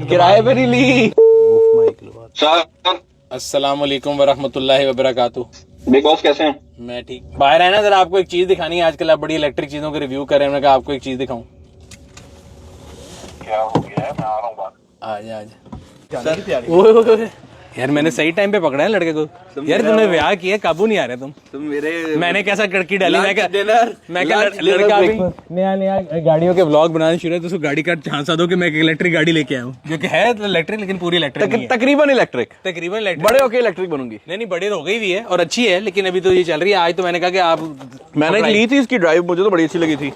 किराए पे नहीं ली। अस्सलाम वालेकुम वरहमतुल्लाहि वबरकातुहू। बिग बॉस कैसे हैं? मैं ठीक। बाहर है ना, जरा आपको एक चीज दिखानी है। आजकल आप बड़ी इलेक्ट्रिक चीजों के रिव्यू कर रहे हैं। मैंने कहा आपको एक चीज दिखाऊं। क्या हो गया है? मैं आ रहा हूँ बाहर। आजा आजा। ओए यार, मैंने सही टाइम पे पकड़ा है लड़के को। यार तुमने ब्याह किया, काबू नहीं आ रहे तुम मेरे। मैंने कैसा कड़की डाली। मैं लड़का अभी नया नया गाड़ियों के व्लॉग बनाने शुरू है, तो उसको गाड़ी का झांसा दो कि मैं एक इलेक्ट्रिक गाड़ी लेके आया हूँ, जो कि है तो इलेक्ट्रिक, लेकिन पूरी इलेक्ट्रिक तकरीबन इलेक्ट्रिक। बड़े होके इलेक्ट्रिक बनूंगी। नहीं बड़ी तो हो गई भी है और अच्छी है, लेकिन अभी तो ये चल रही है। आज तो मैंने कहा कि मैंने ली थी इसकी ड्राइव, मुझे तो बड़ी अच्छी लगी थी।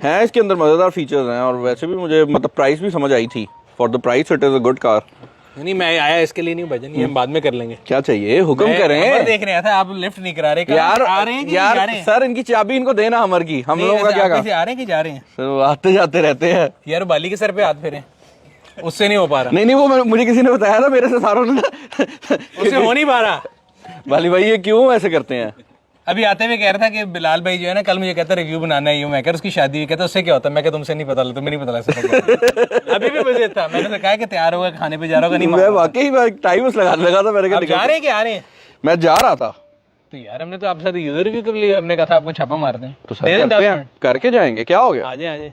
है इसके अंदर मजेदार फीचर्स हैं, और वैसे भी मुझे मतलब प्राइस भी समझ आई थी। For the price it is a good car. नहीं, मैं आया इसके लिए नहीं भजन, ये हम बाद में कर लेंगे। क्या चाहिए, हुक्म करें। देख रहे थे आप लिफ्ट नहीं करा रहे यार। आ रहे हैं कि यार जा रहे हैं? सर इनकी चाबी इनको देना हमर की। हम लोगों का क्या काम? आ रहे हैं कि जा रहे हैं? आते जाते रहते हैं यार। बाली के सर पे हाथ फेरे, उससे नहीं हो पा रहा। नहीं वो मुझे किसी ने बताया था, मेरे से सारों ने। उससे हो नहीं पा रहा। बाली भाई ये क्यों ऐसे करते हैं? अभी आते हुए कह रहा था कि बिलाल भाई जो है ना, कल मुझे कहता रिव्यू बनाना है। मैं कह उसकी शादी हुई, कहता उससे क्या होता है? मैं तुमसे नहीं पता, तुम्हें नहीं पता। अभी भी मुझे था, मैंने तो कहा कि तैयार होगा, खाने पे जा रहा होगा। नहीं, मैं वाकई टाइम लगा था मेरे। जा रहे हैं कि आ रहे हैं? मैं जा रहा था। तो यार हमने तो आपके साथ यूजर रिव्यू कर लिया। हमने कहा था आपको छापा मारते हैं, तो करके जाएंगे। क्या हो गया? आ जाए।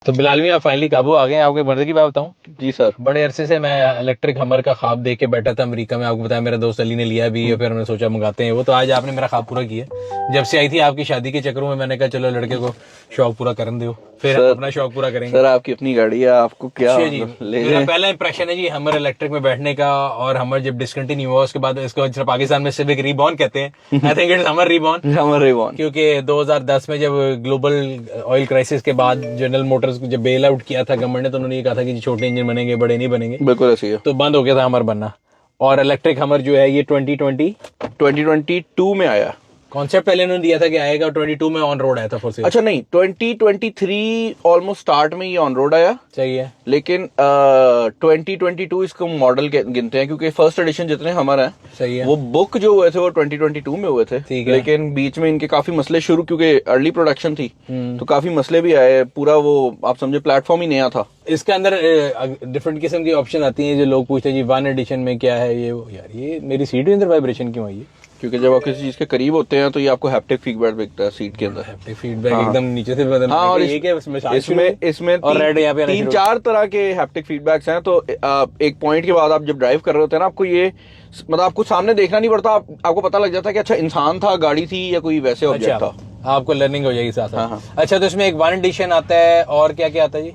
तो बिलाल भी आप फाइनली काबू आ गए हैं। आपके मर्द की बात बताऊं? जी सर। बड़े अरसे से मैं इलेक्ट्रिक हमर का ख्वाब देख के बैठा था अमेरिका में। आपको बताया मेरा दोस्त अली ने लिया भी है, फिर हमने सोचा मंगाते हैं वो। तो आज आपने मेरा ख्वाब पूरा किया। जब से आई थी आपकी शादी के चक्करों में, मैंने कहा चलो लड़के को शौक पूरा करने दो, फिर अपना शौक पूरा करेंगे। सर आपकी अपनी गाड़ी है, आपको क्या जी। मेरा पहला इंप्रेशन है जी हमर इलेक्ट्रिक में बैठने का। और हमर जब डिसकंटिन्यू हुआ उसके बाद इसको पाकिस्तान में सिर्फ एक रीबॉर्न कहते हैं। आई थिंक इट्स हमर रीबॉर्न। क्योंकि 2010 में जब ग्लोबल ऑयल क्राइसिस के बाद जनरल मोटर्स जब बेल आउट किया था गवर्नमेंट ने, तो उन्होंने ये कहा था कि छोटे इंजन बनेंगे, बड़े नहीं बनेंगे। बिल्कुल ऐसी है। तो बंद हो गया था हमर बनना। और इलेक्ट्रिक हमर जो है ये 2022 में आया। कॉन्सेप्ट पहले उन्होंने दिया था कि आएगा, 22 में ऑन रोड आया था। अच्छा नहीं, 2023 ऑलमोस्ट स्टार्ट में ये ऑन रोड आया। सही है। लेकिन 2022 इसको मॉडल गिनते हैं, क्योंकि फर्स्ट एडिशन जितने हमारा है, सही है, वो बुक जो हुए थे वो 2022 में हुए थे। लेकिन बीच में इनके काफी मसले शुरू, क्योंकि अर्ली प्रोडक्शन थी, तो काफी मसले भी आए। पूरा वो आप समझे प्लेटफॉर्म ही नया था। इसके अंदर डिफरेंट किस्म की ऑप्शन आती हैं जो लोग पूछते हैं जी 1 एडिशन में क्या है ये वो। यार ये मेरी सीट के अंदर वाइब्रेशन क्यों आई है? क्योंकि जब आप किसी चीज के करीब होते हैं तो ये आपको हैप्टिक फीडबैक दिखता है सीट के अंदर। हैप्टिक फीडबैक एकदम नीचे से बदल। हाँ, और इसमें और रेड यहाँ पे 3-4 तरह के हैप्टिक फीडबैक्स हैं। तो एक पॉइंट के बाद आप जब ड्राइव कर रहे होते हैं ना, आपको ये मतलब आपको सामने देखना नहीं पड़ता, आपको पता लग जाता है कि अच्छा इंसान था, गाड़ी थी, या कोई वैसे ऑब्जेक्ट था। आपको लर्निंग हो जाएगी साथ साथ। अच्छा, तो इसमें एक 1 एडिशन आता है, और क्या क्या आता है जी?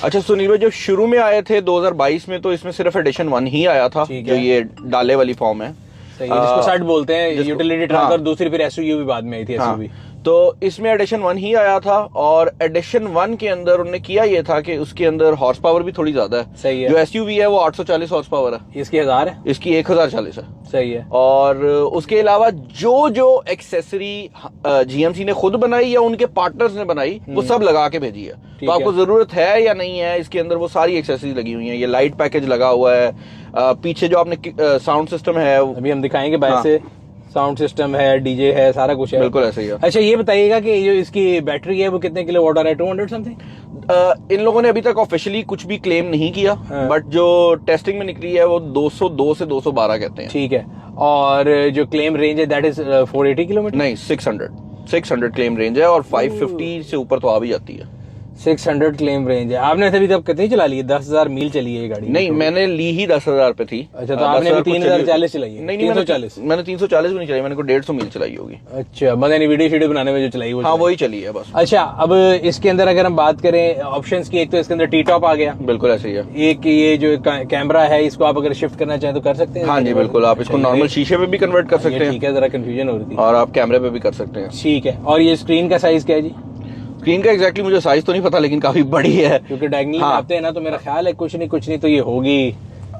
अच्छा सुनील भाई, जब शुरू में आए थे 2022 में, तो इसमें सिर्फ एडिशन 1 ही आया था, जो ये डाले वाली फॉर्म है। जिसको सर्ट बोलते हैं, यूटिलिटी ट्रक। और दूसरी फिर एसयूवी भी बाद में आई थी। एसयूवी तो इसमें एडिशन 1 ही आया था। और एडिशन 1 के अंदर उन्होंने किया ये था कि उसके अंदर हॉर्स पावर भी थोड़ी ज्यादा है। सही है। जो एसयूवी है वो 840 हॉर्स पावर है, इसकी 1000 है, इसकी 1040 है। सही है। और उसके अलावा जो एक्सेसरी जीएमसी ने खुद बनाई या उनके पार्टनर्स ने बनाई, वो सब लगा के भेजी है। तो आपको जरूरत है या नहीं है, इसके अंदर वो सारी एक्सेसरीज लगी हुई है। ये लाइट पैकेज लगा हुआ है, पीछे जो आपने साउंड सिस्टम है अभी हम दिखाएंगे बाहर से। साउंड सिस्टम है, डीजे है, सारा कुछ है। बिल्कुल ऐसे ही है। अच्छा, ये बताइएगा कि जो इसकी बैटरी है वो कितने किलोवाट है? 200 समथिंग। इन लोगों ने अभी तक ऑफिशियली कुछ भी क्लेम नहीं किया, बट जो टेस्टिंग में निकली है वो 202 से 212 कहते हैं। ठीक है। और जो क्लेम रेंज है दैट इज 480 किलोमीटर? नहीं, 600 क्लेम रेंज है, और 550 से ऊपर तो आ भी जाती है। 600 क्लेम रेंज है। आपने अभी तक कितनी चला ली है? 10,000 मील चली है ये गाड़ी? नहीं, मैंने ली ही 10,000 पे थी। अच्छा, तो आपने भी 3,040 चलाई है? नहीं, 340। मैंने 340 भी नहीं चलाई, मैंने को 150 मील चलाई होगी। अच्छा, मतलब वीडियो बनाने में जो चलाई वो? हाँ, वही चली है बस। अच्छा, अब इसके अंदर अगर हम बात करें ऑप्शंस की, एक तो इसके अंदर टी टॉप आ गया। बिल्कुल ऐसे ही है। एक ये जो कैमरा है, इसको आप अगर शिफ्ट करना चाहें तो कर सकते हैं? हाँ जी बिल्कुल, आप इसको नॉर्मल शीशे पे भी कन्वर्ट कर सकते हैं। ठीक है, जरा कंफ्यूजन हो रही थी। और आप कैमरे पे भी कर सकते हैं। ठीक है। और ये स्क्रीन का साइज क्या है जी? स्क्रीन का एग्जैक्टली मुझे साइज तो नहीं पता, लेकिन काफी बड़ी है, क्योंकि डायगोनली आते हैं ना, तो मेरा ख्याल है कुछ नहीं तो ये होगी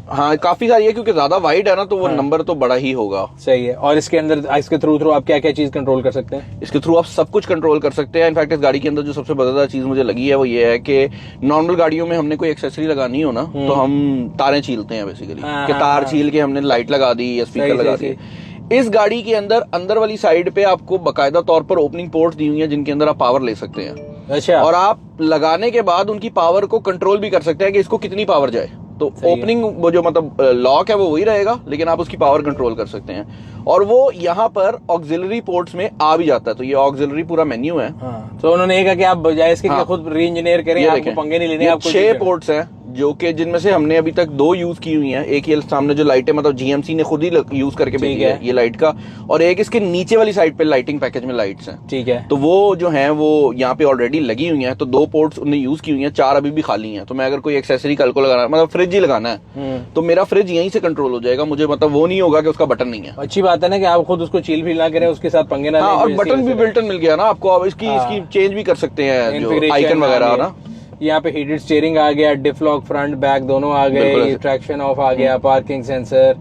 हाँ काफी सारी है, क्योंकि ज्यादा वाइड है ना तो वो नंबर तो बड़ा ही होगा। सही है। और इसके अंदर इसके थ्रू आप क्या क्या चीज कंट्रोल कर सकते हैं? इसके थ्रू आप सब कुछ कंट्रोल कर सकते हैं। इनफैक्ट इस गाड़ी के अंदर जो सबसे मजेदार चीज मुझे लगी है वो ये है कि नॉर्मल गाड़ियों में हमने कोई एक्सेसरी लगानी हो ना तो हम तारें छीलते हैं बेसिकली, कि तार छील के हमने लाइट लगा दी या स्पीकर लगा दिए। इस गाड़ी के अंदर अंदर वाली साइड पे आपको बाकायदा तौर पर ओपनिंग पोर्ट दी हुई है जिनके अंदर आप पावर ले सकते हैं। अच्छा। और आप लगाने के बाद उनकी पावर को कंट्रोल भी कर सकते हैं कि इसको कितनी पावर जाए। तो ओपनिंग वो जो मतलब लॉक है वो वही रहेगा, लेकिन आप उसकी पावर कंट्रोल कर सकते हैं। और वो यहाँ पर ऑक्सिलरी पोर्ट्स में आ भी जाता है। तो ये ऑक्सिलरी पूरा मेन्यू है। तो उन्होंने कहा कि आप बजाय इसके खुद री इंजीनियर करें, आपको पंगे नहीं लेने। आपको 6 पोर्ट्स हैं जो कि जिनमें से हमने अभी तक 2 यूज की हुई हैं। एक ये सामने जो लाइट है मतलब जीएमसी ने खुद ही यूज करके भेजी है ये लाइट का, और एक इसके नीचे वाली साइड पे लाइटिंग पैकेज में लाइट्स हैं। ठीक है। तो वो जो है वो यहाँ पे ऑलरेडी लगी हुई हैं। तो 2 पोर्ट्स उन्हें यूज की हुई हैं, 4 अभी भी खाली हैं। तो मैं अगर कोई एक्सेसरी कल को लगाना मतलब फ्रिज ही लगाना है तो मेरा फ्रिज यहीं से कंट्रोल हो जाएगा। मुझे मतलब वो नहीं होगा कि उसका बटन नहीं है। अच्छी बात है ना कि आप खुद उसको चील भी ना करें, उसके साथ पंगे ना। हाँ, और बटन भी बिल्ट इन मिल गया ना आपको। अब इसकी चेंज भी कर सकते हैं जो आइकन वगैरह ना। यहाँ पे हीटेड स्टीयरिंग आ गया, डिफ लॉक फ्रंट बैक दोनों आ गए, ट्रैक्शन ऑफ आ गया, पार्किंग सेंसर,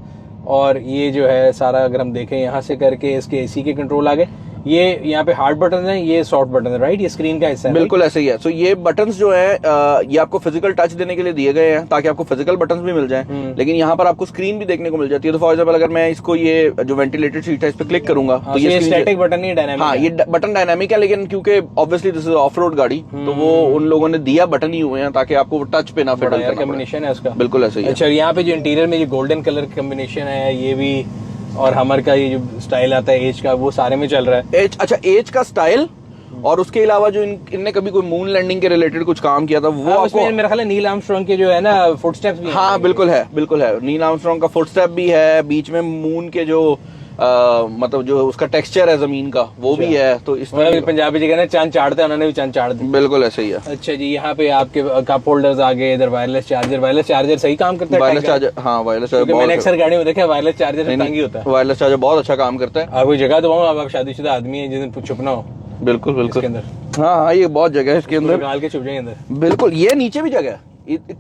और ये जो है सारा अगर हम देखें यहाँ से करके इसके एसी के कंट्रोल आ गए। ये यहाँ पे हार्ड बटन है, ये सॉफ्ट बटन है, राइट? ये स्क्रीन का हिस्सा है। बिल्कुल ऐसे ही है। सो ये बटन्स जो है ये आपको फिजिकल टच देने के लिए दिए गए हैं ताकि आपको फिजिकल बटन्स भी मिल जाएं, लेकिन यहाँ पर आपको स्क्रीन भी देखने को मिल जाती है। तो फॉर एग्जांपल अगर मैं इसको ये जो वेंटिलेटेड सीट है इस पे क्लिक करूंगा तो ये स्टैटिक बटन नहीं, डायनामिक। हाँ, ये बटन डायनामिक है, लेकिन क्योंकि obviously this is of road गाड़ी तो वो उन लोगों ने दिया बटन ही हुए हैं ताकि आपको टच पे ना फिडल करना। कॉम्बिनेशन है उसका। बिल्कुल ऐसे ही है। अच्छा, यहाँ पे जो इंटीरियर में जो गोल्डन कलर कॉम्बिनेशन है ये भी, और हमर का ये जो स्टाइल आता है एज का, वो सारे में चल रहा है। अच्छा, एज का स्टाइल, और उसके अलावा जो इनने कभी कोई मून लैंडिंग के रिलेटेड कुछ काम किया था वो आपको मेरा ख्याल है नील आर्मस्ट्रांग के जो है ना फुटस्टेप्स भी। हाँ बिल्कुल है, बिल्कुल है। नील आर्मस्ट्रांग का फुटस्टेप भी है, बीच में मून के जो मतलब जो उसका टेक्सचर है जमीन का वो भी है। तो इस पंजाबी जी कहते चांद चाड़ते हैं, उन्होंने भी चांद चाड़ दी। बिल्कुल ऐसे ही है। अच्छा जी, यहाँ पे आपके कप होल्डर्स आ गए, इधर वायरलेस चार्जर सही काम करता है। वायरलेस चार्जर, हाँ वायरलेस चार्जर मैंने अक्सर गाड़ी में देखा है वायरलेस चार्जर तंग ही होता है। वायरलेस चार्जर बहुत अच्छा काम करता है। आपको जगह तो आप शादीशुदा आदमी है जिस दिन छुपना हो। बिल्कुल बिल्कुल इसके अंदर हाँ, ये बहुत जगह है इसके अंदर, निकाल के छुप जाएंगे अंदर। बिल्कुल, ये नीचे भी जगह है,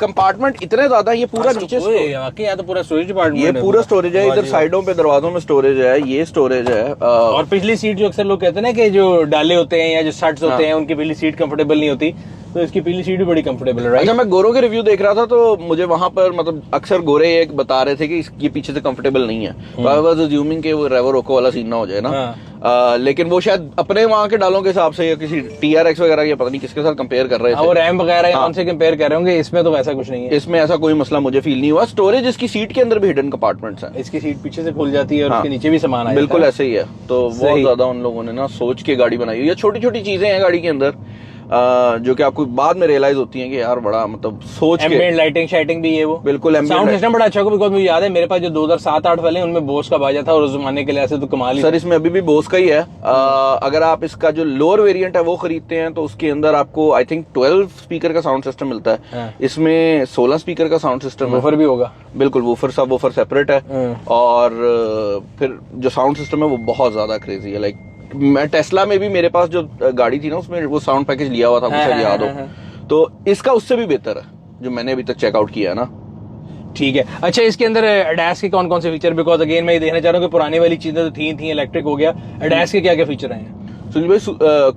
कंपार्टमेंट इतने ज्यादा, ये पूरा नीचे तो पूरा स्टोरेज डिपार्टमेंट, ये पूरा स्टोरेज है। इधर साइडों पे दरवाजों में स्टोरेज है, ये स्टोरेज है। और पिछली सीट जो अक्सर लोग कहते हैं ना कि जो डाले होते हैं या जो सट्स होते हैं उनकी पिछली सीट कंफर्टेबल नहीं होती, तो इसकी पिछली सीट भी बड़ी कंफर्टेबल है, राइट? अच्छा, मैं गोरों के रिव्यू देख रहा था तो मुझे वहां पर मतलब अक्सर गोरे एक बता रहे थे कि ये पीछे से कंफर्टेबल नहीं है। तो आई वाज अज्यूमिंग कि वो रेवो रोको वाला सीन ना हो जाए ना। लेकिन वो शायद अपने वहां के डालों के हिसाब से या किसी TRX वगैरह या पता नहीं किसके साथ कंपेयर कर रहे थे। वो रैम वगैरह उनसे कंपेयर कर रहे होंगे। इसमें तो ऐसा कुछ नहीं है, इसमें ऐसा कोई मसला मुझे फील नहीं हुआ। स्टोरेज इसकी सीट के अंदर भी हिडन कंपार्टमेंट है। इसकी सीट पीछे से खुल जाती है और उसके नीचे भी सामान आ जाता है। बिल्कुल ऐसे ही है। तो बहुत ज्यादा उन लोगों ने ना सोच के गाड़ी बनाई हुई है। छोटी छोटी चीजें हैं गाड़ी के अंदर जो कि आपको बाद में रियलाइज होती हैं कि यार बड़ा मतलब सोच के। एम्बिएंट लाइटिंग शाइटिंग भी है वो। बिल्कुल, साउंड सिस्टम बड़ा अच्छा होगा। बिकॉज़ मुझे याद है मेरे पास जो 2007-8 वाले उनमें बोस का बाजा था और उस जमाने के लिए ऐसे तो कमाल ही। सर इसमें अभी भी बोस का ही है। अगर आप इसका जो लोअर वेरिएंट है वो खरीदते हैं तो उसके अंदर आपको आई थिंक 12 स्पीकर का साउंड सिस्टम मिलता है। इसमें 16 स्पीकर का साउंड सिस्टम है। वूफर भी होगा। बिल्कुल, वूफर सेपरेट है। और फिर जो साउंड सिस्टम है वो बहुत ज्यादा क्रेजी है। लाइक मैं टेस्ला में भी मेरे पास जो गाड़ी थी ना उसमें वो साउंड पैकेज लिया हुआ था, मुझे याद हो। तो इसका उससे भी बेहतर है जो मैंने अभी तक चेकआउट किया है ना। ठीक है। अच्छा, इसके अंदर एडैस के कौन कौन से फीचर, बिकॉज अगेन मैं ये देखना चाह रहा हूँ कि पुरानी वाली चीजें तो थी इलेक्ट्रिक हो गया, एडैस के क्या क्या फीचर हैं? सुनील भाई,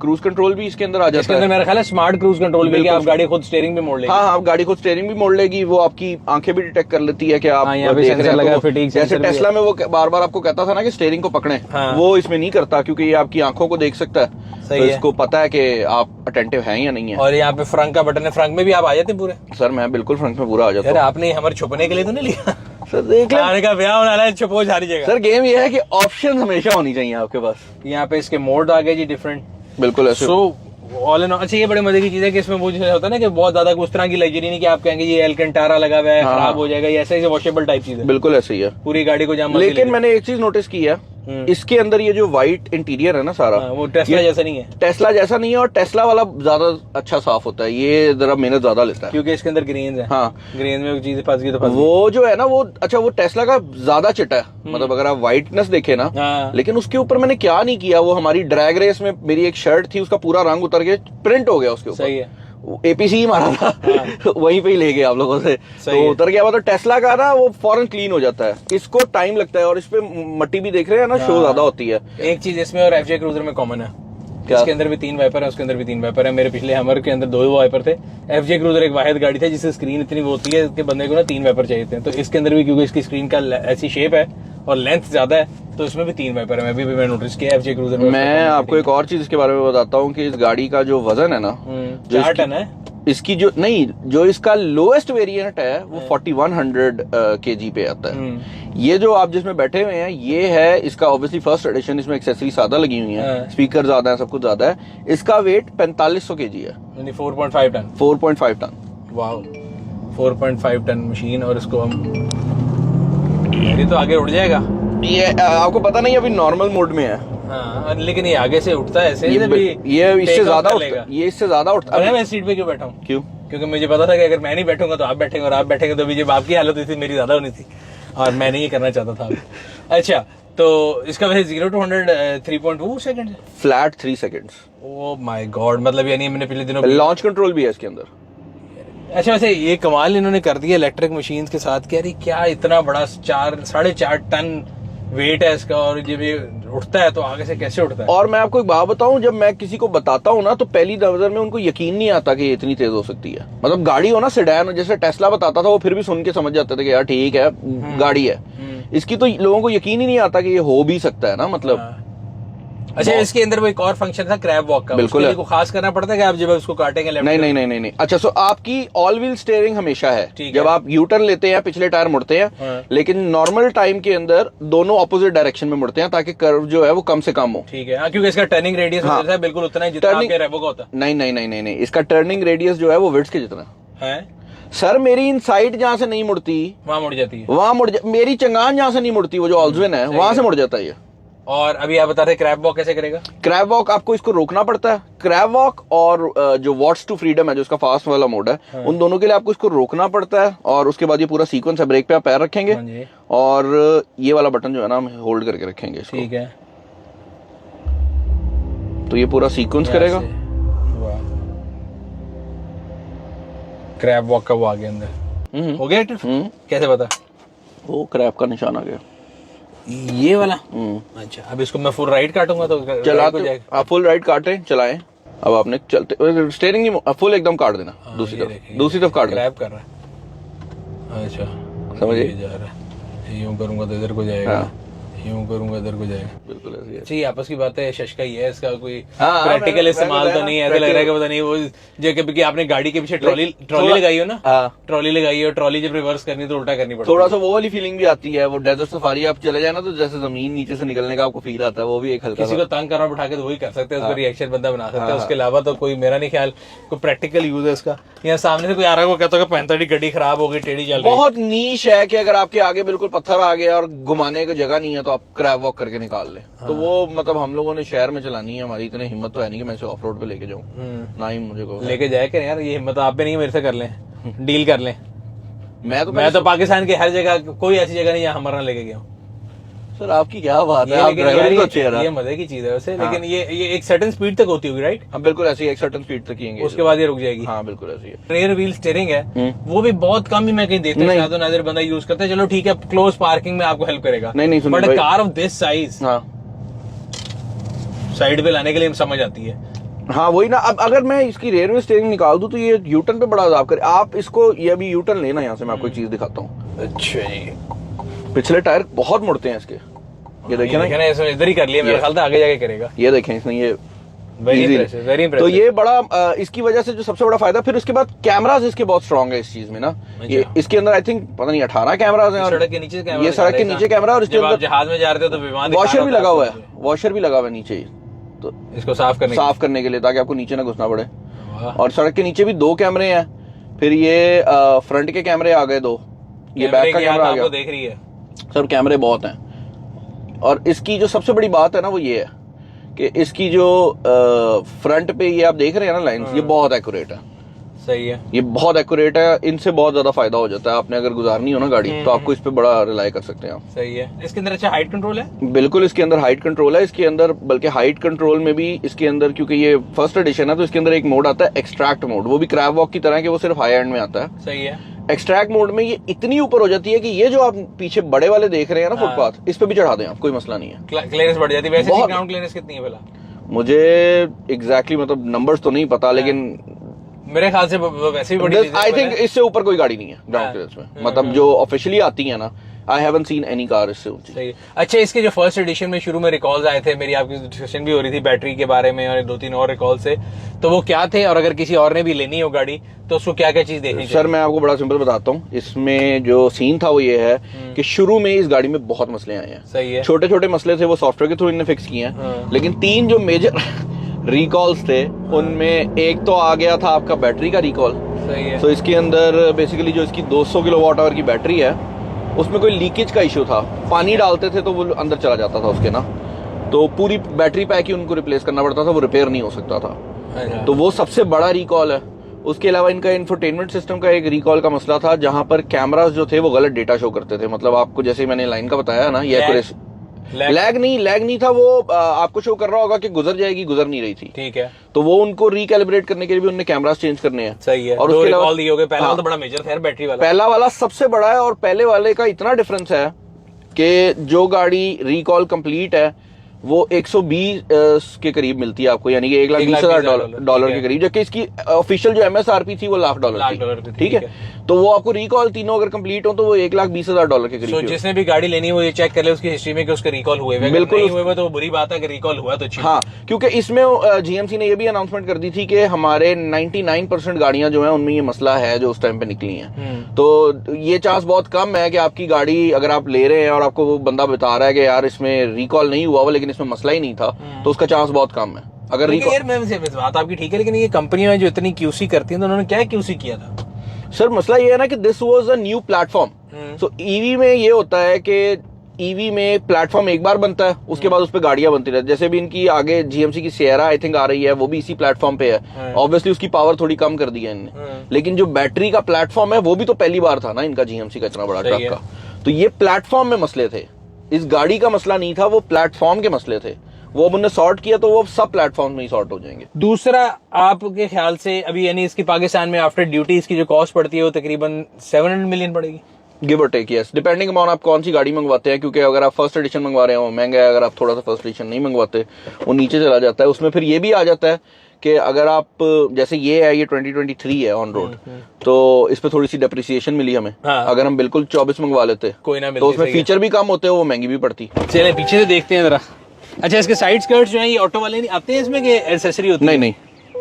क्रूज कंट्रोल भी इसके अंदर आ जाता है। इसके अंदर मेरा ख्याल है स्मार्ट क्रूज कंट्रोल भी, कि आप गाड़ी खुद स्टीयरिंग भी मोड़ लेगी। हाँ, आप गाड़ी खुद स्टीयरिंग भी मोड़ लेगी। वो आपकी आंखें भी डिटेक्ट कर लेती है कि आप देख रहे हैं। जैसे टेस्ला में वो बार बार आपको कहता था ना कि स्टीयरिंग को पकड़े, वो इसमें नहीं करता क्योंकि ये आपकी आंखों को देख सकता है। तो इसको पता है कि आप अटेंटिव हैं या नहीं है। और यहाँ पे फ्रंट का बटन है, फ्रंट में भी आप आ जाते हैं पूरे? सर मैं बिल्कुल फ्रंट में पूरा आ जाता हूँ। आपने हमारे छुपने के लिए तो नहीं लिया? सर देख लें, का ब्याह होने वाला है, छुपो सारी जगह। सर गेम ये है कि ऑप्शन हमेशा होनी चाहिए आपके पास। यहाँ पे इसके मोड आ गए जी डिफरेंट। बिल्कुल ऐसे। ऑल इन ऑल अच्छा, ये बड़े मजे की चीज है कि इसमें वो जो होता है ना कि बहुत ज्यादा उस तरह की लग्जरी नहीं कि आप कहेंगे ये एल्केंटारा लगा हुआ है, खराब हो जाएगा, ये ऐसे वॉशेबल टाइप चीज है। बिल्कुल ऐसे ही है, पूरी गाड़ी को जाम। लेकिन मैंने एक चीज नोटिस की है, इसके अंदर ये जो व्हाइट इंटीरियर है ना सारा, वो टेस्ला जैसा नहीं है। टेस्ला जैसा नहीं है, और टेस्ला वाला ज्यादा अच्छा साफ होता है, ये जरा मेहनत ज्यादा लेता है क्योंकि इसके अंदर ग्रेन्स है। हाँ, ग्रेन में चीजें फंस गई तो फंस गई। वो जो है ना वो अच्छा, वो टेस्ला का ज्यादा चिटा है। मतलब अगर आप व्हाइटनेस देखे ना, लेकिन उसके ऊपर मैंने क्या नहीं किया, वो हमारी ड्रैग रेस में मेरी एक शर्ट थी उसका पूरा रंग उतर के प्रिंट हो गया उसके ऊपर। सही है। APC ही मारा था वहीं पे ही ले गए आप लोगों से, तो उतर गया। मतलब टेस्ला का ना वो फौरन क्लीन हो जाता है, इसको टाइम लगता है। और इस पे मट्टी भी देख रहे हैं ना, शो ज्यादा होती है। एक चीज इसमें और FJ क्रूजर में कॉमन है, इसके अंदर भी 3 वाइपर है, उसके अंदर भी 3 वाइपर है। मेरे पिछले हमर के अंदर 2 वाइपर थे। FJ क्रूजर एक वाहिद गाड़ी थी जिसकी स्क्रीन इतनी वो होती है कि बंदे को ना 3 वाइपर चाहिए थे। तो इसके अंदर भी क्योंकि इसकी स्क्रीन का ऐसी शेप है और लेंथ ज्यादा है, तो इसमें भी 3 वाइपर है। मैं भी नोटिस किया FJ क्रूजर में। मैं आपको एक और चीज इसके बारे में बताता हूँ कि इस गाड़ी का जो वजन है ना, 4 टन है इसकी जो इसका लोएस्ट वेरिएंट है वो 4100 kg पे आता है। ये जो आप जिसमें बैठे हुए हैं ये है इसका ऑब्वियसली फर्स्ट एडिशन, इसमें एक्सेसरी ज्यादा लगी हुई है, स्पीकर ज्यादा है, सब कुछ ज्यादा है। इसका वेट 4500 kg है, यानी 4.5 ton. 4.5 ton. Wow, 4.5 ton machine. और इसको हम ये तो आगे उड़ जाएगा। ये आपको पता नहीं अभी नॉर्मल मोड में है। हाँ, लेकिन ये आगे से उठता है ऐसे। ये इससे ज्यादा उठता है, ये इससे ज्यादा उठता है। मैं सीट पे क्यों बैठा हूँ? क्यों? क्योंकि मुझे पता था कि अगर मैं नहीं बैठूंगा तो आप बैठेंगे, और आप बैठेंगे तो जब आपकी हालत हुई थी मेरी ज्यादा होनी थी, और मैं नहीं ये करना चाहता था। अच्छा, तो इसका वैसे 0 to 100 3.2 second, flat 3 seconds. Oh my God, मतलब यानी मैंने पिछले दिनों लॉन्च कंट्रोल भी है इसके अंदर। अच्छा, वैसे ये कमाल इन्होंने कर दिया इलेक्ट्रिक मशीन के साथ। कह रही क्या इतना बड़ा 4.5 टन वेट है इसका, और जब ये उठता है तो आगे से कैसे उठता है। और मैं आपको एक बात बताऊं, जब मैं किसी को बताता हूं ना तो पहली नजर में उनको यकीन नहीं आता कि ये इतनी तेज हो सकती है। मतलब गाड़ी हो ना सेडान, जैसे टेस्ला बताता था वो फिर भी सुन के समझ जाते थे कि यार ठीक है गाड़ी है। इसकी तो लोगों को यकीन ही नहीं आता कि ये हो भी सकता है ना, मतलब। अच्छा, इसके अंदर वो एक और फंक्शन था क्रैब वॉक का, बिल्कुल उसको खास करना पड़ता है कि आप जब उसको काटेंगे लेफ्ट? नहीं। अच्छा, सो आपकी ऑल व्हील स्टीयरिंग हमेशा है जब आप यू टर्न लेते हैं, पिछले टायर मुड़ते हैं, लेकिन नॉर्मल टाइम के अंदर दोनों ऑपोजिट डायरेक्शन में मुड़ते हैं ताकि कर्व जो है वो कम से कम हो। ठीक है, क्योंकि इसका टर्निंग रेडियस होता है बिल्कुल उतना ही जितना आपके रेवो का होता है। नहीं, इसका टर्निंग रेडियस जो है वो विड्थ के जितना है। सर मेरी इन साइड जहाँ से नहीं मुड़ती वहां मुड़ जाती है, मेरी चंगान जहाँ से नहीं मुड़ती, वो जो ऑल्सवेन है वहां से मुड़ जाता है ये। और अभी आप बता रहे क्रैब वॉक कैसे करेगा? क्रैब वॉक आपको इसको रोकना पड़ता है। क्रैब वॉक और जो वॉट्स टू फ्रीडम है जो इसका फास्ट वाला मोड है, उन दोनों के लिए आपको इसको रोकना पड़ता है। और उसके बाद ये पूरा सीक्वेंस है, ब्रेक पे आप पैर रखेंगे और ये वाला बटन जो है ना हम होल्ड करके रखेंगे इसको। ठीक है, तो ये पूरा सीक्वेंस करेगा। क्रैब वॉक का वो आ गया अंदर, हो गया एक्टिव? कैसे पता? वो क्रैब का निशान आ गया, ये वाला। अच्छा, अब इसको मैं फुल राइट काटूंगा तो चला तो आप फुल राइट काटें, चलाएं। अब आपने चलते स्टीयरिंग नहीं फुल एकदम काट देना, दूसरी तरफ काट क्रैब कर रहा है। अच्छा, समझिए, जा रहा है, यूं करूंगा तो इधर को जाएगा, यूं करूंगा इधर को जाएगा। बिल्कुल ऐसे ही है। अच्छा, ये आपस की बात है, शश का ही है, इसका कोई प्रैक्टिकल इस्तेमाल तो नहीं है। ऐसा लग रहा है कि पता नहीं वो जो कि आपने गाड़ी के पीछे ट्रॉली लगाई हो ना, ट्रॉली लगाई हो, ट्रॉली जब रिवर्स करनी तो उल्टा करनी पड़ती है। थोड़ा सा वो वाली फीलिंग भी आती है। वो डेजर्ट सफारी आप चले जाए ना तो जैसे जमीन नीचे से निकलने का आपको फील आता है, वो भी एक हल्का। किसी को तंग करना बिठा के तो वही कर सकते हैं, उसका रिएक्शन बंदा बना सकता है। उसके अलावा तो कोई मेरा नहीं ख्याल कोई प्रैक्टिकल यूज है इसका। यहाँ सामने से कोई आ रहा है वो कहता है 45 गाड़ी खराब हो गई, टेढ़ी चल रही है। बहुत नीश है कि अगर आपके आगे बिल्कुल पत्थर आ गया और घुमाने की जगह नहीं है तो आप क्रैब वॉक करके निकाल ले। तो वो मतलब हम लोगों ने शहर में चलानी है, हमारी इतनी हिम्मत तो है नहीं कि मैं इसे ऑफ रोड पे लेके जाऊं, ना ही मुझे को लेके जाए कि यार ये हिम्मत आप पे नहीं, मेरे से कर लें, डील कर लें। मैं तो पाकिस्तान के हर जगह, कोई ऐसी जगह नहीं जहाँ हमारा लेके गया हूँ। सर आपकी क्या बात है, आप ड्राइवर तो अच्छे हैं। ये मजे की चीज है वैसे, लेकिन ये एक सर्टेन स्पीड तक होती होगी, राइट? हाँ बिल्कुल ऐसी, एक सर्टेन स्पीड तक ही, उसके बाद ये रुक जाएगी। हाँ बिल्कुल ऐसी है। रेयर व्हील स्टीयरिंग है, वो भी बहुत कम ही मैं कहीं देखता हूँ, शायद नादिर बंदा यूज करता है। चलो ठीक है, क्लोज पार्किंग में आपको हेल्प करेगा, नहीं but car of this size side पे लाने के लिए समझ आती है। हाँ वही ना। अब अगर मैं इसकी रेयर व्हील स्टीयरिंग निकाल दूं तो ये यूटर्न पे बड़ा अजाब करे। आप इसको ये अभी यूटर्न लेना, यहाँ से मैं आपको एक चीज दिखाता हूँ। अच्छा जी, पिछले टायर बहुत मुड़ते हैं इसके, ये देखिए ना, इसने इधर ही कर लिया, मेरा ख्याल था आगे जाके करेगा। ये देखें इसने, ये वेरी इंप्रेसिव। तो ये बड़ा इसकी वजह से जो सबसे बड़ा फायदा, फिर उसके बाद कैमरास इसके बहुत स्ट्रॉन्ग है इस चीज में ना। ये इसके अंदर आई थिंक पता नहीं 18 कैमरास हैं, सड़क के नीचे कैमरा, ये सड़क के नीचे कैमरा, और इसके अंदर जहाज में जा रहे थे तो विमान वॉशर भी लगा हुआ है, वॉशर भी लगा हुआ है नीचे, तो इसको साफ करने के लिए ताकि आपको नीचे ना घुसना पड़े। और सड़क के नीचे भी 2 कैमरे हैं, फिर ये फ्रंट के कैमरे आ गए 2, ये बैक का कैमरा आ गया। देख रही है सर, कैमरे बहुत हैं। और इसकी जो सबसे बड़ी बात है ना वो ये है कि इसकी जो फ्रंट पे ये आप देख रहे हैं ना लाइंस, ये बहुत एक्यूरेट है। सही है, ये बहुत एक्यूरेट है, इनसे बहुत ज्यादा फायदा हो जाता है। आपने अगर गुजारनी हो ना गाड़ी तो आपको इस पे बड़ा रिलाई कर सकते हैं आप। सही है। इसके अंदर अच्छा हाइट कंट्रोल है? बिल्कुल, इसके अंदर हाइट कंट्रोल है। इसके अंदर बल्कि हाइट कंट्रोल में भी इसके अंदर, क्योंकि ये फर्स्ट एडिशन है तो इसके अंदर एक मोड आता है एक्सट्रैक्ट मोड, वो भी क्रैब वॉक की तरह है कि वो सिर्फ हाई एंड में आता है। सही है। एक्सट्रैक्ट मोड में ये इतनी ऊपर हो जाती है कि ये जो आप पीछे बड़े वाले देख रहे हैं ना फुटपाथ, इस पे भी चढ़ा दें आप, कोई मसला नहीं है। क्लियरेंस बढ़ जाती है। वैसे ग्राउंड क्लियरेंस कितनी है भला? मुझे एग्जैक्टली मतलब नंबर्स तो नहीं पता, लेकिन मेरे ख्याल से वैसे भी बड़ी आई थिंक इससे ऊपर कोई गाड़ी नहीं है ग्राउंड क्लियरेंस में, मतलब जो ऑफिशियली आती है ना, I haven't seen any car इससे ऊंची। सही है। अच्छा, इसके जो फर्स्ट एडिशन में शुरू में रिकॉल्स आए थे, मेरी आपकी डिस्कशन भी हो रही थी बैटरी के बारे में और 2-3 और रिकॉल से, तो वो क्या थे? और अगर किसी और ने भी लेनी हो गाड़ी तो उसको क्या क्या चीज देखनी चाहिए? सर मैं आपको बड़ा सिंपल बताता हूँ। इसमें जो सीन था वो ये है कि शुरू में इस गाड़ी में बहुत मसले आए हैं। सही है। छोटे छोटे मसले थे, वो सॉफ्टवेयर के थ्रू इन्होंने फिक्स किए हैं, लेकिन 3 जो मेजर रिकॉल्स थे उनमें एक तो आ गया था आपका बैटरी का रिकॉल। सही है। तो इसके अंदर बेसिकली जो इसकी 200 किलोवाट आवर की बैटरी है उसमें कोई लीकेज का इशू था, पानी डालते थे तो वो अंदर चला जाता था उसके ना, तो पूरी बैटरी पैक ही उनको रिप्लेस करना पड़ता था, वो रिपेयर नहीं हो सकता था। तो वो सबसे बड़ा रिकॉल है। उसके अलावा इनका इंफोटेनमेंट सिस्टम का एक रिकॉल का मसला था, जहां पर कैमरास जो थे वो गलत डेटा शो करते थे। मतलब आपको जैसे मैंने लाइन का बताया ना, ये लैग नहीं था, वो आपको शो कर रहा होगा कि गुजर जाएगी, गुजर नहीं रही थी। ठीक है। तो वो उनको रिकैलिब्रेट करने के लिए भी उन्होंने कैमरास चेंज करने हैं। सही है। और उसके अलावा दिए हो गए। पहला तो बड़ा मेजर था बैटरी वाला, पहला वाला सबसे बड़ा है, और पहले वाले का इतना डिफरेंस है कि जो गाड़ी रिकॉल कंप्लीट है वो 120 के करीब मिलती है आपको, यानी कि $1,20,000 के करीब, जबकि इसकी ऑफिशियल जो MSRP थी वो $1,00,000 थी। ठीक है, तो वो आपको रिकॉल तीनों अगर कंप्लीट हो तो वो $1,20,000 के करीब। जिसने भी गाड़ी लेनी है वो ये चेक कर ले उसकी हिस्ट्री में कि उसके रिकॉल हुए हुए, बिल्कुल नहीं हुए तो बुरी बात है, अगर रिकॉल हुआ तो अच्छी। हाँ, क्योंकि इसमें GMC ने ये भी अनाउंसमेंट कर दी थी कि हमारे 99% गाड़ियां जो है उनमें ये मसला है जो उस टाइम पे निकली हैं। तो ये चांस बहुत कम है कि आपकी गाड़ी अगर आप ले रहे हैं और आपको वो बंदा बता रहा है कि यार इसमें रिकॉल नहीं हुआ, लेकिन इसमें मसला ही नहीं था, तो उसका चांस बहुत कम है। अगर यार मैं बात आपकी ठीक है, लेकिन ये कंपनियां जो इतनी QC करती हैं तो उन्होंने क्या QC किया था? सर मसला ये है ना कि this was a new platform. So EV में ये होता है कि ईवी में प्लेटफॉर्म एक बार बनता है, उसके बाद उस पर गाड़ियां बनती रहती है। जैसे भी इनकी आगे GMC की सिएरा आई थिंक आ रही है, वो भी इसी प्लेटफॉर्म पे है। ऑब्वियसली उसकी पावर थोड़ी कम कर दी है इन्होंने, लेकिन जो बैटरी का प्लेटफॉर्म है वो भी तो पहली बार था ना इनका GMC का इतना बड़ा ट्रक का। तो ये प्लेटफॉर्म में मसले थे, इस गाड़ी का मसला नहीं था, वो प्लेटफॉर्म के मसले थे। वो अब उन्हें सॉर्ट किया तो वो सब प्लेटफॉर्म में ही सॉर्ट हो जाएंगे। दूसरा, आपके ख्याल से अभी यानी इसकी पाकिस्तान में आफ्टर ड्यूटी इसकी जो कॉस्ट पड़ती है वो तकरीबन 700 मिलियन पड़ेगी, गिव और टेक, यस, डिपेंडिंग अपॉन आप कौन सी गाड़ी मंगवाते हैं। क्योंकि अगर आप फर्स्ट एडिशन मंगवा रहे हो महंगा है, अगर आप थोड़ा सा फर्स्ट एडिशन नहीं मंगवाते वो नीचे चला जाता है। उसमें फिर ये भी आ जाता है कि अगर आप, जैसे ये है, ये 2023 है ऑन रोड, तो इस पे थोड़ी सी डेप्रिसिएशन मिली हमें। हाँ। अगर हम बिल्कुल 24 मंगवा लेते कोई ना मिलती, तो उसमें फीचर भी कम होते हैं, वो महंगी भी पड़ती। चले पीछे से देखते हैं जरा। अच्छा, इसके साइड स्कर्ट्स जो है ये ऑटो वाले नहीं आते हैं इसमें कि एक्सेसरी होती है? नहीं,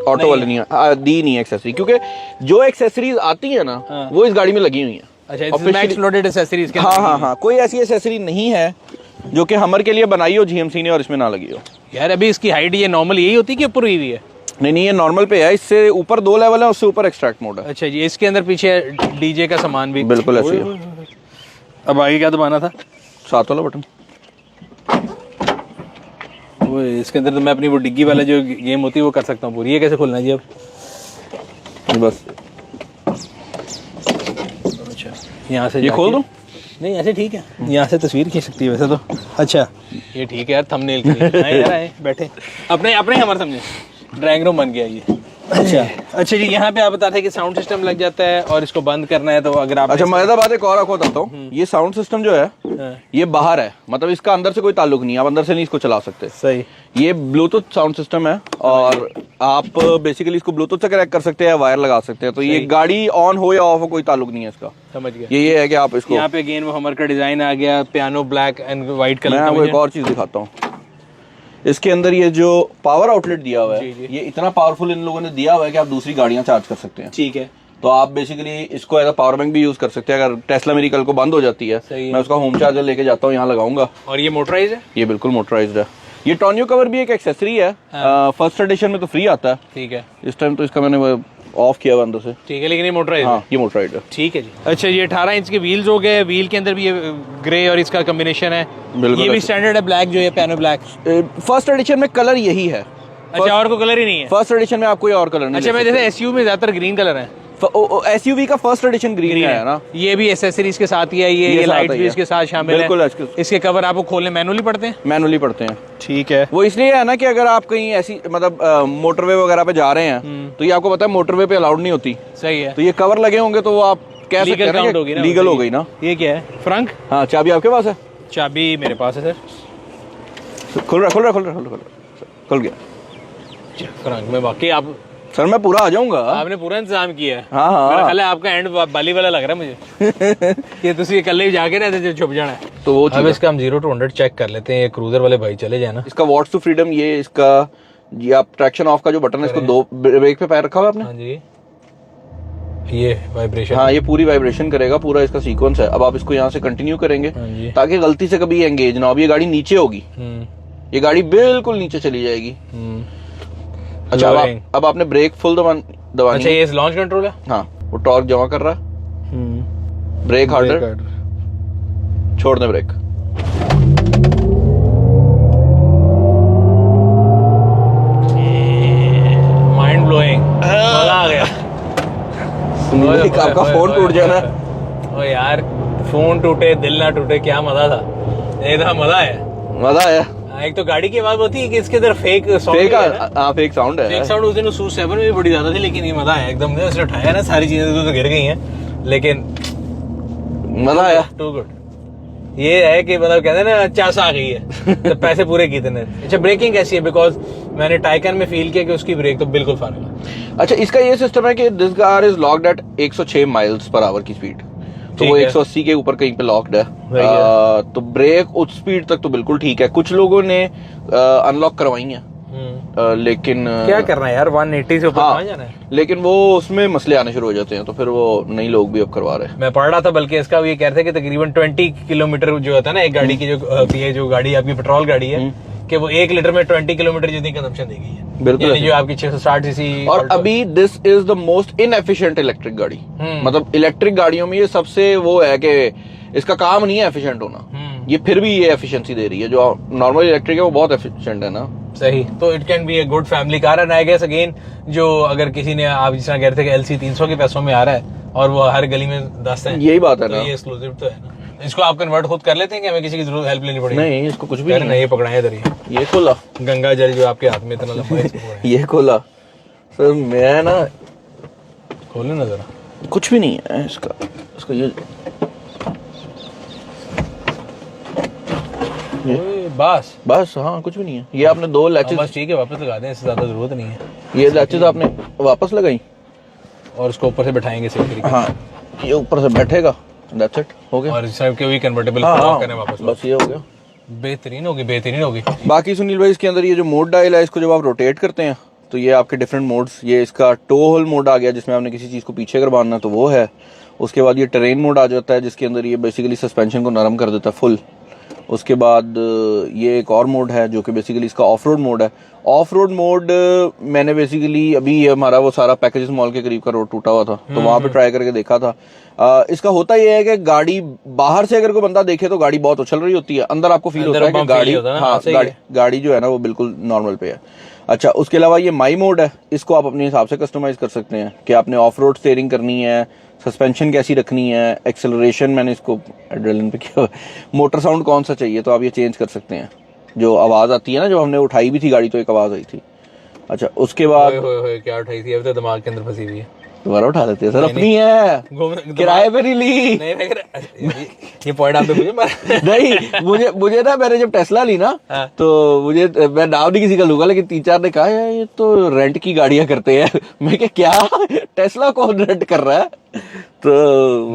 ऑटो वाले नहीं दी नहीं एक्सेसरी, क्योंकि जो एक्सेसरीज आती है ना वो इस गाड़ी में लगी हुई है। अच्छा, मैक्स लोडेड एक्सेसरीज के? हाँ, कोई ऐसी एक्सेसरी नहीं है जो कि हमर के लिए बनाई हो GMC ने और इसमें ना लगी हो। यार अभी इसकी हाइट ये नॉर्मल यही होती है कि ऊपर हुई हुई है? नहीं, ये नॉर्मल पे है, इससे ऊपर 2 लेवल है, उससे ऊपर एक्सट्रैक्ट मोड है। अच्छा जी, इसके अंदर पीछे DJ का सामान भी बिल्कुल ऐसे है। अब आगे क्या दबाना था? 7 वाला बटन। वो इसके अंदर तो मैं अपनी वो डिग्गी वाला जो गेम होती है वो कर सकता हूँ पूरी। ये कैसे खोलना है जी अब? बस अच्छा, यहाँ से ये खोल दूं? नहीं, ऐसे ठीक है, यहाँ से तस्वीर खींच सकती है वैसे तो। अच्छा, ये ठीक है यार, थंबनेल के लिए आए यार, आए बैठे अपने हमारे सामने ड्राइंग रूम बन गया ये। अच्छा जी, यहाँ पे आप बताते हैं कि साउंड सिस्टम लग जाता है और इसको बंद करना है तो अगर आप, अच्छा मजेदार बात एक और आपको बताता हूँ, ये साउंड सिस्टम जो है ये बाहर है, मतलब इसका अंदर से कोई ताल्लुक नहीं है, आप अंदर से नहीं इसको चला सकते। सही। ये ब्लूटूथ साउंड सिस्टम है और आप बेसिकली इसको ब्लूटूथ से कनेक्ट कर सकते हैं, वायर लगा सकते हैं। तो ये गाड़ी ऑन हो या ऑफ हो कोई ताल्लुक नहीं है इसका। समझ गया। ये है कि आप इसको, यहाँ पे अगेन वो हमर का डिजाइन आ गया, piano black and white colour. मैं आपको एक और चीज दिखाता हूँ, इसके अंदर ये जो पावर आउटलेट दिया हुआ है ये इतना पावरफुल इन लोगों ने दिया हुआ है कि आप दूसरी गाड़ियां चार्ज कर सकते हैं। ठीक है, तो आप बेसिकली इसको एज अ पावर बैंक भी यूज कर सकते हैं। अगर टेस्ला मेरी कल को बंद हो जाती है, मैं उसका होम चार्जर लेके जाता हूँ, यहाँ लगाऊंगा। और ये मोटराइज है? ये बिल्कुल मोटराइज्ड है। ये टॉर्नियो कवर भी एक एक्सेसरी है, फर्स्ट एडिशन में तो फ्री आता है। ठीक है, इस टाइम तो इसका मैंने ऑफ किया हुआ अंदर से। ठीक है, लेकिन ये मोटराइज है? हाँ, ये मोटराइज्ड है। ठीक है जी। अच्छा, ये 18 इंच के व्हील्स हो गए, व्हील के अंदर भी ये ग्रे और इसका कॉम्बिनेशन है। बिल्कुल, ये भी स्टैंडर्ड है ब्लैक जो है, पियानो ब्लैक। फर्स्ट एडिशन में कलर यही है, अच्छा, और कोई कलर ही नहीं है फर्स्ट एडिशन में आप कोई और कलर नहीं। अच्छा, मैं जैसे एसयूवी में ज्यादातर ग्रीन कलर है, एसयूवी का फर्स्ट एडिशन ग्रीन है ना। ये भी एसेसरीज के साथ ही है, ये लाइट भी इसके साथ शामिल है। बिल्कुल। इसके कवर आपको खोलने मैनुअली पड़ते हैं? मैनुअली पड़ते हैं। ठीक है। वो इसलिए है ना कि अगर आप कहीं ऐसी मतलब मोटरवे वगैरह पे जा रहे हैं तो ये आपको पता है मोटरवे पे अलाउड नहीं होती। सही है। तो ये कवर लगे होंगे तो वो आप कह सकते हैं ना लीगल हो गई ना। ये क्या है? फ्रंक? हाँ, चाबी आपके पास है? चाबी मेरे पास है सर। खुल गया फ्रंक में। बाकी आप सर मैं पूरा आ जाऊंगा। आपने पूरा इंतजाम किया है। हाँ। मेरा ख्याल है आपका एंड बाली वाला लग रहा है मुझे ये तुसी कल ही जाके ना जो छुप जाना है। तो वो अब इसका हम 0 to 100 चेक कर लेते हैं। ये क्रूजर वाले भाई चले जाए ना। इसका वॉट्स टू फ्रीडम, ये इसका ये आप ट्रैक्शन ऑफ का जो बटन है इसको 2 ब्रेक पे पैर रखा हुआ आपने? हाँ जी, ये वाइब्रेशन। हाँ, ये पूरी वाइब्रेशन करेगा, पूरा इसका सीक्वेंस है। अब आप इसको यहाँ से कंटिन्यू करेंगे ताकि गलती से कभी एंगेज ना हो। अब ये गाड़ी नीचे होगी, ये गाड़ी बिल्कुल नीचे चली जाएगी। अच्छा, अब आपने ब्रेक फुल दबानी। अच्छा, ये लॉन्च कंट्रोल है? हाँ, वो टॉर्क जमा कर रहा है। ब्रेक हार्डर, छोड़ दे ब्रेक। माइंड ब्लोइंग, मजा आ गया। आपका फोन टूट जाना। ओ यार, फोन टूटे दिल ना टूटे, क्या मजा था। एकदम मजा है। मजा आया। एक तो गाड़ी की बात होती है कि इसके अंदर फेक साउंड है। फेक साउंड है। फेक साउंड उस दिन सू 7 में भी बड़ी ज्यादा थी, लेकिन ये मजा आया एकदम। उसने उठाया ना, सारी चीजें तो गिर गई हैं, लेकिन मजा आया। Too good. ये है कि मतलब कहते हैं ना, चास आ गई है तो पैसे पूरे किए थे। अच्छा, ब्रेकिंग कैसी है? बिकॉज मैंने टाइकन में फील किया कि उसकी ब्रेक तो बिल्कुल फाइनल है। अच्छा, इसका ये सिस्टम है कि this car is locked at 106 miles per hour की स्पीड, तो वो 180 के ऊपर कहीं पे लॉक्ड है। तो ब्रेक उस स्पीड तक तो बिल्कुल ठीक है। कुछ लोगों ने अनलॉक करवाई है, लेकिन क्या करना है यार, 180 से ऊपर कहाँ जाना है? लेकिन वो उसमें मसले आने शुरू हो जाते हैं, तो फिर वो नई लोग भी अब करवा रहे हैं। मैं पढ़ रहा था, बल्कि इसका ये कह रहे थे कि तकरीबन 20 किलोमीटर जो होता है ना एक गाड़ी की, जो होती है, जो गाड़ी आपकी पेट्रोल गाड़ी है, कि वो 1 लीटर में 20 किलोमीटर जितनी कंजम्पशन देगी है। बिल्कुल, यानी जो आपकी 660 सीसी। और अभी this is the most inefficient electric गाड़ी। मतलब इलेक्ट्रिक गाड़ियों में ये सबसे वो है कि इसका काम नहीं है एफिशिएंट होना, ये फिर भी ये एफिशिएंसी दे रही है। जो नॉर्मल इलेक्ट्रिक है वो बहुत एफिशिएंट है ना। सही, तो it can be a good family car. And I guess again, जो अगर किसी ने, आप जिस तरह कह रहे थे कि LC 300 के पैसों में आ रहा है और वो हर गली में 10 है, यही बात है तो ना। ये एक्सक्लूसिव तो है ना। इसको आप कन्वर्ट खुद कर लेते हैं कि हमें किसी की जरूरत हेल्प लेनी पड़ेगी? नहीं, इसको कुछ भी नहीं। ये पकड़ाए इधर ये खोला, गंगा जल जो आपके हाथ में इतना लंबा है ये खोला सर। मैं ना, खोले ना जरा। कुछ भी नहीं है इसका ये बस हाँ, कुछ भी नहीं है। ये आपने 2 लैचेस, बस ठीक है, वापस लगा दें, इससे ज्यादा जरूरत नहीं है। ये लैचेस आपने वापस लगाई और उसको ऊपर से बैठाएंगे सही तरीके। हाँ, ये ऊपर से बैठेगा, दैट्स इट, हो गया। और इस टाइप के भी कन्वर्टेबल करने वापस, बस ये हो गया। बेहतरीन होगी। बाकी सुनील भाई, इसके अंदर ये जो मोड डायल है, इसको जब आप रोटेट करते हैं तो ये आपके डिफरेंट मोड्स, ये इसका टो होल मोड आ गया जिसमें आपने किसी चीज़ को पीछे कर बांधना, तो वो है। उसके बाद ये टेरेन मोड आ जाता है जिसके अंदर ये बेसिकली सस्पेंशन को नरम कर देता है फुल। उसके बाद ये एक और मोड है जो कि बेसिकली इसका ऑफ रोड मोड है। ऑफ रोड मोड मैंने बेसिकली अभी हमारा वो सारा पैकेजेस मॉल के करीब का रोड टूटा हुआ था, तो वहां पे ट्राई करके देखा था। इसका होता ये है कि गाड़ी बाहर से अगर कोई बंदा देखे तो गाड़ी बहुत उछल रही होती है, अंदर आपको फील होता है कि गाड़ी जो है ना वो बिल्कुल नॉर्मल पे है। अच्छा, उसके अलावा ये माई मोड है, इसको आप अपने हिसाब से कस्टमाइज कर सकते हैं कि आपने ऑफ रोड स्टीयरिंग करनी है, सस्पेंशन कैसी रखनी है, एक्सेलरेशन मैंने इसको एड्रेनलिन पे किया, मोटर साउंड कौन सा चाहिए तो आप ये चेंज कर सकते हैं। जो आवाज़ आती है ना, जब हमने उठाई भी थी गाड़ी तो एक आवाज़ आई थी। अच्छा, उसके बाद क्या उठाई थी? अब तो दिमाग के अंदर फंसी हुई है। दोबारा उठा लेते हैं सर, अपनी है, किराए पे नहीं ली। ये पॉइंट आपने मुझे नहीं, मुझे ना, मैंने जब टेस्ला ली ना तो मैं नाम नहीं किसी का लूंगा, लेकिन 3-4 ने कहा यार ये तो रेंट की गाड़ियां करते हैं। मैं क्या टेस्ला कौन रेंट कर रहा है? तो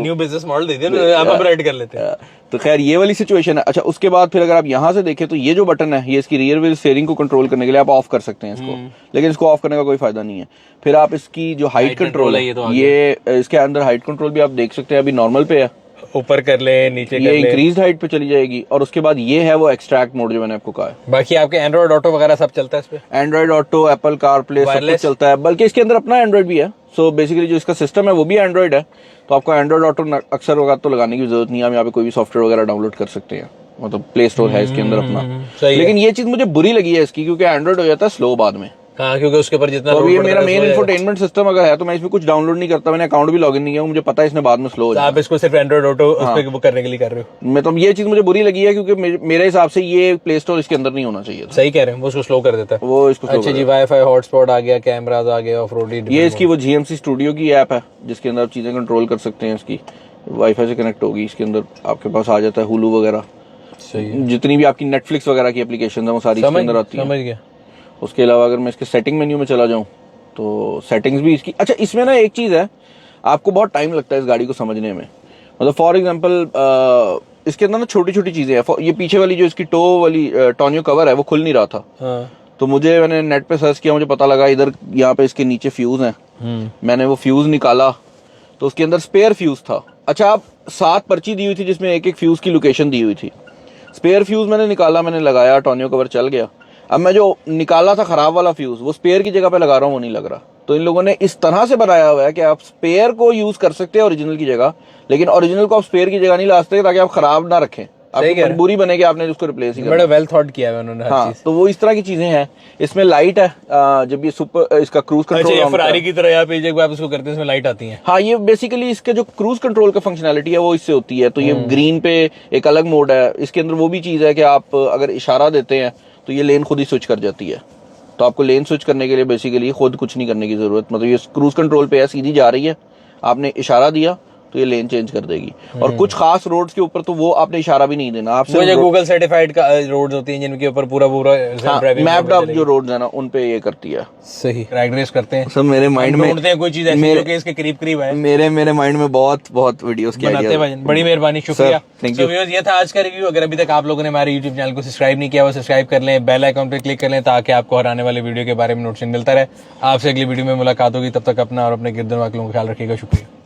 न्यू बिजनेस मॉडल दे दिया, आप रेंट कर लेते हैं। तो खैर ये वाली सिचुएशन है। अच्छा, उसके बाद फिर अगर आप यहाँ से देखें तो ये जो बटन है, ये इसकी रियर व्हील स्टीयरिंग को कंट्रोल करने के लिए आप ऑफ कर सकते हैं इसको, लेकिन इसको ऑफ करने का कोई फायदा नहीं है। फिर आप इसकी जो हाइट कंट्रोल है, ये इसके अंदर हाइट कंट्रोल भी आप देख सकते हैं, अभी नॉर्मल पे है, ऊपर कर ले, नीचे कर ले, ये इंक्रीज हाइट पे चली जाएगी। और उसके बाद ये है वो एक्सट्रैक्ट मोड जो मैंने आपको कहा है। बाकी आपके एंड्रॉइड ऑटो वगैरह सब चलता है इस पे? एंड्रॉइड ऑटो, एप्पल कारप्ले सब कुछ चलता है, बल्कि इसके अंदर अपना एंड्रॉइड भी है। सो बेसिकली जो इसका सिस्टम है वो भी एंड्रॉइड है, तो आपको एंड्रॉइड ऑटो अक्सर वगैरह तो लगाने की जरूरत नहीं है। आप यहाँ पे कोई भी सॉफ्टवेयर वगैरह डाउनलोड कर सकते हैं, मतलब प्ले स्टोर है इसके अंदर अपना। लेकिन ये चीज मुझे बुरी लगी है इसकी, क्योंकि एंड्रॉइड हो जाता है स्लो बाद में, हाँ, क्योंकि उसके ऊपर जितना तो load ये पड़ता मेरा है, मेन उसमें इंफोटेनमेंट सिस्टम अगर है तो मैं इसमें कुछ डाउनलोड नहीं करता, मैंने अकाउंट भी लॉगिन नहीं किया, मुझे पता है इसने बाद में स्लो हो तो जाए। आप इसको सिर्फ एंड्रॉइड ऑटो उस पे वो करने के लिए कर रहे हो। मैं तो ये चीज मुझे बुरी लगी है क्योंकि मेरे हिसाब से ये प्ले स्टोर इसके अंदर नहीं होना चाहिए था। सही कह रहे हैं, वो उसको स्लो कर देता है। वो इसको slow अच्छा कर जी, वाईफाई हॉटस्पॉट आ गया, कैमराज आ गया, ऑफ रोड। ये इसकी वो GMC स्टूडियो की ऐप है जिसके अंदर आप चीजें कंट्रोल कर सकते हैं। इसकी वाईफाई से कनेक्ट होगी, इसके अंदर आपके पास आ जाता है हुलू वगैरह, सही है, जितनी भी आपकी नेटफ्लिक्स वगैरह की एप्लीकेशन है वो सारी इसके अंदर आती है। समझ गया। उसके अलावा अगर मैं इसके सेटिंग मेन्यू में चला जाऊं तो सेटिंग्स भी इसकी, अच्छा इसमें ना एक चीज है, आपको बहुत टाइम लगता है इस गाड़ी को समझने में। मतलब फॉर एग्जांपल इसके अंदर ना छोटी छोटी चीजें हैं। ये पीछे वाली जो इसकी टो वाली टॉनियो कवर है वो खुल नहीं रहा था। हाँ। तो मैंने नेट पे सर्च किया, मुझे पता लगा इधर यहाँ पे इसके नीचे फ्यूज हैं। मैंने वो फ्यूज निकाला तो उसके अंदर स्पेयर फ्यूज था। अच्छा, आप 7 पर्ची दी हुई थी जिसमें एक एक फ्यूज की लोकेशन दी हुई थी। स्पेयर फ्यूज मैंने निकाला, मैंने लगाया, टॉनियो कवर चल गया। अब मैं जो निकाला था खराब वाला फ्यूज वो स्पेयर की जगह पे लगा रहा हूँ, वो नहीं लग रहा। तो इन लोगों ने इस तरह से बनाया हुआ है कि आप स्पेयर को यूज कर सकते हैं ओरिजिनल की जगह, लेकिन ओरिजिनल को आप स्पेयर की जगह नहीं ला सकते ताकि आप खराब ना रखें। आपकी मजबूरी बने कि आपने उसको रिप्लेस ही करना। बड़ा वेल थॉट किया है उन्होंने हर हाँ, चीज। तो वो इस तरह की चीजें हैं। इसमें लाइट है, जब ये सुपर इसका क्रूज अच्छा, कंट्रोल ये फरारी की तरह यहाँ पे जब आप इसको करते हैं इसमें लाइट आती है। हाँ, ये बेसिकली इसके जो क्रूज कंट्रोल का फंक्शनैलिटी है वो इससे होती है। तो ये ग्रीन पे एक अलग मोड है, इसके अंदर वो भी चीज है कि आप अगर इशारा देते हैं तो ये लेन खुद ही स्विच कर जाती है। तो आपको लेन स्विच करने के लिए बेसिकली खुद कुछ नहीं करने की जरूरत, मतलब ये क्रूज कंट्रोल पे है, सीधी जा रही है, आपने इशारा दिया तो ये लेन चेंज कर देगी। और कुछ खास रोड्स के ऊपर तो वो आपने इशारा भी नहीं देना, आप वो जो गूगल सर्टिफाइड का रोड्स होती हैं जिनके ऊपर पूरा मैप्ड अप जो रोड्स है ना उन पे ये करती है। सही रैग रेस करते हैं सब मेरे माइंड में ढूंढते हैं कोई चीज ऐसी जो कि इसके करीब करीब है। मेरे माइंड में बहुत वीडियोस की बनाते हैं भाईजान, बड़ी मेहरबानी, शुक्रिया। Thank you. ये था आज का रिव्यू। अगर अभी तक आप लोगों ने हमारे YouTube चैनल को सब्सक्राइब नहीं किया वो सब्सक्राइब कर लें, बेल आइकन पे क्लिक कर लें ताकि आपको हर आने वाले वीडियो के बारे में नोटिफिकेशन मिलता रहे। आपसे अगली वीडियो में मुलाकात होगी, तब तक अपना और अपने गिरदन वालों का ख्याल रखिएगा। शुक्रिया।